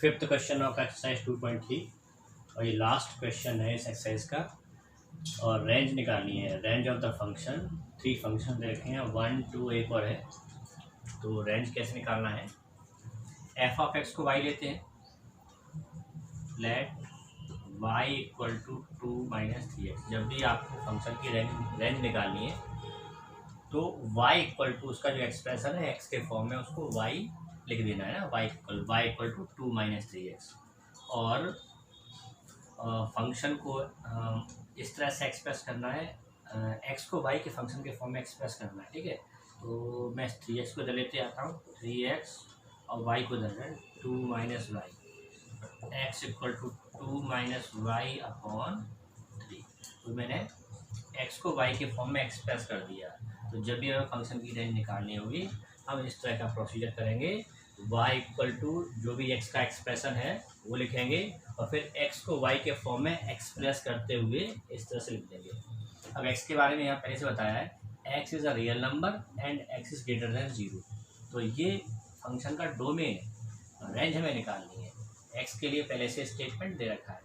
Fifth question of exercise 2.3 और ये last question है इस एक्सरसाइज का। और रेंज निकालनी है, range of the function. 3 function दे रखे हैं, 1 2 एक और है। तो रेंज कैसे निकालना है, एफ ऑफ एक्स को वाई लेते हैं, let y equal to 2 minus 3x। जब भी आपको फंक्शन की रेंज निकालनी है तो y इक्वल टू उसका जो एक्सप्रेशन है x के फॉर्म में उसको y लिख देना है ना, y equal to 2 minus 3x। और फंक्शन को इस तरह से एक्सप्रेस करना है, x को y के फंक्शन के फॉर्म में एक्सप्रेस करना है, ठीक है। तो मैं 3x को इधर लेते आता हूँ, 3x और y को इधर 2 minus y, x equal to 2 minus y upon 3। तो मैंने x को y के फॉर्म में एक्सप्रेस कर दिया। तो जब भी हमें फंक्शन की रेंज निकालनी होगी हम इस तरह का प्रोसीजर करेंगे, y इक्वल टू जो भी x का एक्सप्रेशन है वो लिखेंगे और फिर x को y के फॉर्म में एक्सप्रेस करते हुए इस तरह से लिख देंगे। अब x के बारे में यहाँ पहले से बताया है, x is a real number and x is greater than 0। तो ये फंक्शन का डोमेन है, रेंज हमें निकालनी है। x के लिए पहले से स्टेटमेंट दे रखा है,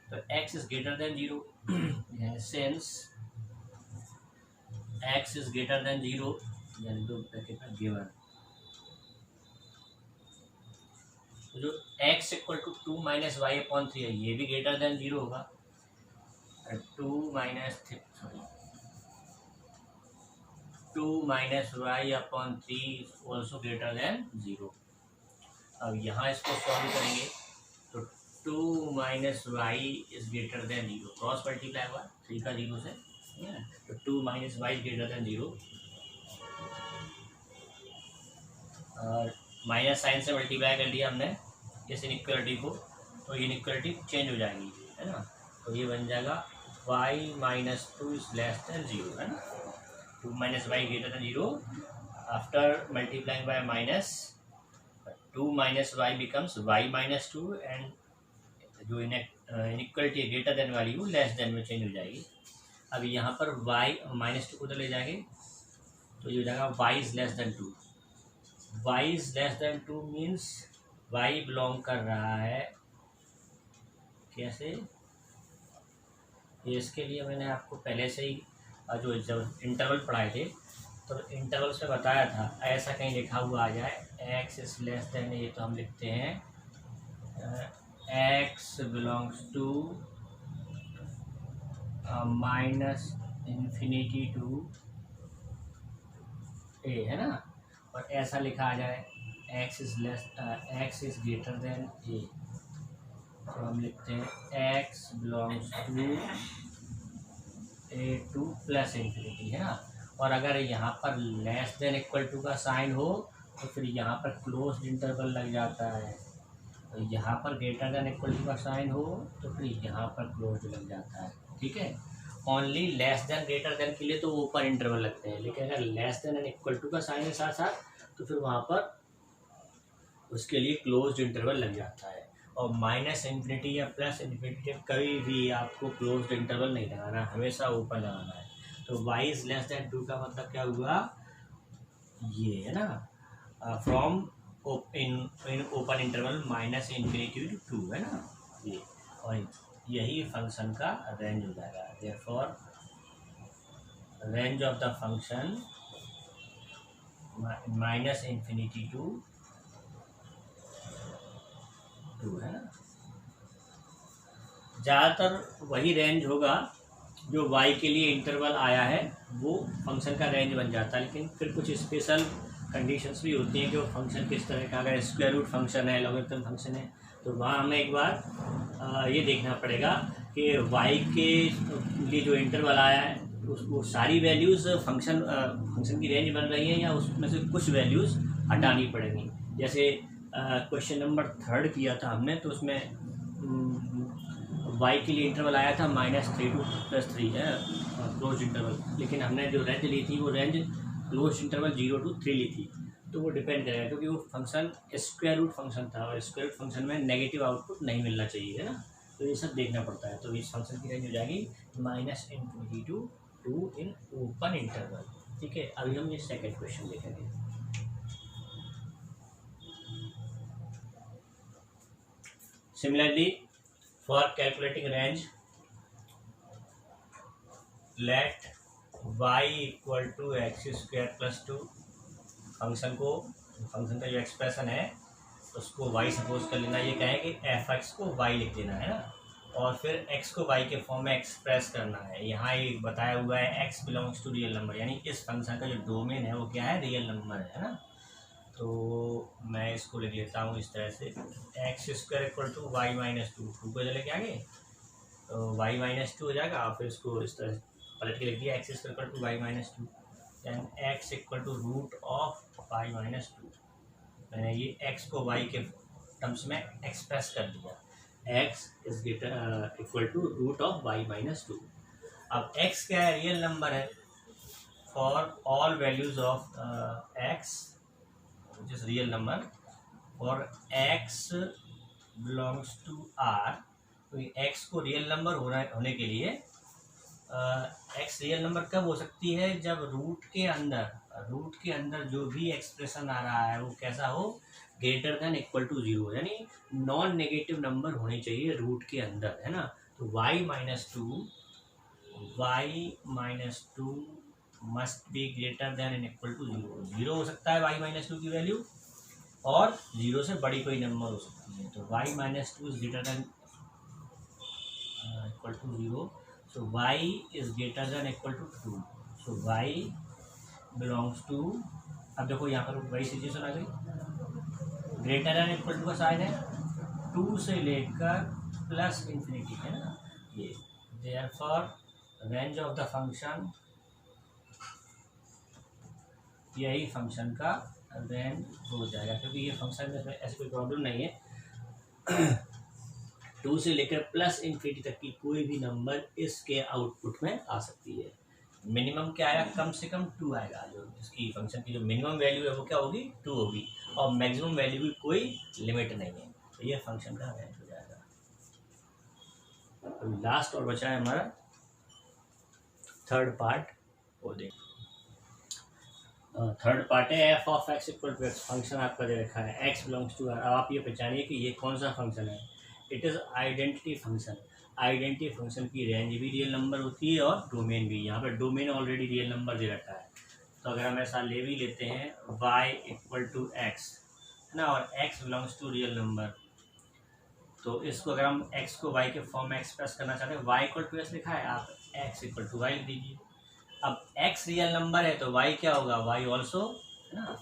तो x is greater than 0 since x is greater than 0 यानी दो ब्रैकेट में गिवन। तो जो x equal to 2 minus y upon 3 है ये भी ग्रेटर देन 0 होगा। 2 minus y upon 3 also greater than 0। अब यहाँ इसको सॉल्व करेंगे तो 2 minus y is greater than 0, cross multiply हुआ 3 का 0 से, तो 2 माइनस वाई ग्रेटर देन 0 और माइनस साइन से मल्टीप्लाई कर दिया हमने इस इनइक्वालिटी को, तो ये इनइक्वालिटी चेंज हो जाएगी, है ना। तो ये बन जाएगा y minus 2 is less than 0, है ना। 2 minus y greater than 0 after multiplying by minus 2 minus y becomes y minus 2 and जो इनइक्वालिटी ग्रेटर देन वाली वो लेस देन में चेंज हो जाएगी। अब यहाँ पर y माइनस 2 को उधर ले जाएंगे तो ये हो जाएगा y is less then 2। y is less then 2 means y belong कर रहा है कैसे, इसके लिए मैंने आपको पहले से ही जो जब इंटरवल पढ़ाए थे तो इंटरवल्स में बताया था, ऐसा कहीं लिखा हुआ आ जाए x इज लेस देन, ये तो हम लिखते हैं x belongs to minus infinity to a, है ना। और ऐसा लिखा आ जाए x is greater than a, तो हम लिखते हैं x belongs to a to plus infinity, है ना। और अगर यहाँ पर लेस देन इक्वल टू का साइन हो तो फिर यहाँ पर क्लोज्ड इंटरवल लग जाता है, तो यहाँ पर ग्रेटर देन इक्वल टू का साइन हो तो फिर यहाँ पर क्लोज्ड लग जाता है, ठीक है। Only less than greater than के लिए तो ओपन इंटरवल लगते हैं, लेकिन अगर less than and equal to का साइन है साथ साथ तो फिर वहाँ पर उसके लिए क्लोज्ड इंटरवल लग जाता है। और माइनस इन्फिनिटी या प्लस इन्फिनिटी कभी भी आपको क्लोज्ड इंटरवल नहीं लगाना, हमेशा ओपन लगाना है। तो y इज लेस देन 2 का मतलब क्या हुआ, ये है ना, from in open interval minus infinity to 2, है ना ये, और यही फंक्शन का रेंज हो जाएगा। Therefore range of the function minus infinity to 2, है ना। ज़्यादातर वही रेंज होगा जो y के लिए इंटरवल आया है वो फंक्शन का रेंज बन जाता है, लेकिन फिर कुछ स्पेशल कंडीशंस भी होती हैं कि वो फंक्शन किस तरह का, अगर स्क्वायर रूट फंक्शन है, लॉगरिथम फंक्शन है, तो वहाँ हमें एक बार ये देखना पड़ेगा कि y के लिए जो इंटरवल आया है वो सारी वैल्यूज़ फंक्शन की रेंज बन रही है या उसमें से कुछ वैल्यूज़ हटानी पड़ेंगी। जैसे क्वेश्चन नंबर 3 किया था हमने, तो उसमें y के लिए इंटरवल आया था -3 टू +3 है क्लोज इंटरवल, लेकिन हमने जो रेंज ली थी वो रेंज क्लोज इंटरवल 0 to 3 ली थी। तो वो डिपेंड करेगा क्योंकि वो फंक्शन स्क्वायर रूट फंक्शन था और स्क्वायर रूट फंक्शन में नेगेटिव आउटपुट नहीं मिलना चाहिए, है ना। तो ये सब देखना पड़ता है। तो इस फंक्शन की रेंज हो जाएगी -infinity to 2 in open interval, ठीक है। अभी हम ये सेकेंड क्वेश्चन देखेंगे। Similarly, for calculating range, let y equal to x square plus 2। Function का जो एक्सप्रेशन है उसको y सपोज कर लेना। ये कहे कि एफ एक्स को y लिख देना है ना, और फिर x को y के फॉर्म में एक्सप्रेस करना है। यहाँ ये बताया हुआ है x belongs to real number, यानी इस फंक्शन का जो डोमेन है वो क्या है, रियल नंबर है ना। तो मैं इसको लिख लेता हूँ इस तरह से, x square equal to y minus two. Two को चले के आगे तो वाई माइनस टू हो जाएगा, और फिर इसको इस तरह पलट के लिख दिया, x square equal to y minus two, then x equal to root of y minus two. मैंने ये एक्स को वाई के टर्म्स में एक्सप्रेस कर दिया, x is equal to root of y minus two. अब एक्स क्या है, रियल नंबर है। For all values of x which is real number, for x belongs to r। तो x को रियल नंबर होने के लिए x रियल नंबर कब हो सकती है, जब रूट के अंदर जो भी एक्सप्रेशन आ रहा है वो कैसा हो, ग्रेटर देन इक्वल टू 0, यानी नॉन नेगेटिव नंबर होने चाहिए रूट के अंदर, है ना। तो y minus two must be greater than and equal to 0। 0 हो सकता है y माइनस टू की वैल्यू, और 0 से बड़ी कोई नंबर हो सकती है। तो y minus two is greater than equal to 0, so y is greater than equal to 2, so y belongs to, अब देखो यहाँ पर वही सिचुएशन आ गई, ग्रेटर देन इक्वल टू का साइन है 2 से लेकर प्लस इंफिनिटी, है ना ये। Therefore range of the function, यही फंक्शन का रेंज हो जाएगा, क्योंकि ये फंक्शन में ऐसी कोई प्रॉब्लम नहीं है। 2 से लेकर प्लस इन्फिनिटी तक की कोई भी नंबर इसके आउटपुट में आ सकती है। मिनिमम क्या आएगा, कम से कम 2 आएगा। जो इसकी फंक्शन की जो मिनिमम वैल्यू है वो क्या होगी, 2 होगी, और मैक्सिमम वैल्यू की कोई लिमिट नहीं है। तो ये फंक्शन का रेंज हो जाएगा। तो लास्ट और बचा है हमारा थर्ड पार्ट, वो देख। थर्ड पार्ट है f of x equal to x. Function आपका दे रखा है एक्स बिलोंग्स टू आर। अब आप ये पहचानिए कि ये कौन सा फंक्शन है। It is identity function. Identity function की रेंज भी रियल नंबर होती है और डोमेन भी। यहाँ पर डोमेन ऑलरेडी रियल नंबर दे रखा है, तो अगर हम ऐसा ले भी लेते हैं y इक्वल टू एक्स, है ना, और x belongs to real number, तो इसको अगर हम x को y के फॉर्म में एक्सप्रेस करना चाहते हैं, y इक्वल टू एक्स लिखा है, आप x इक्वल टू वाई लिख दीजिए। अब x रियल नंबर है तो y क्या होगा, y ऑल्सो, है ना,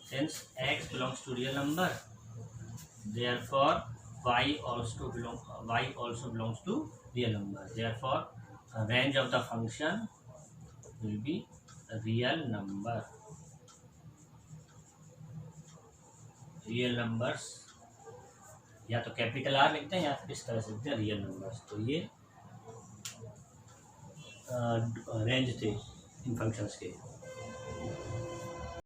since x belongs to real number, therefore y also belongs to real number, therefore range of the function will be real number। Real numbers या तो कैपिटल R लिखते हैं या फिर इस तरह से लिखते हैं रियल नंबर्स। तो ये रेंज थे इन फंक्शंस के।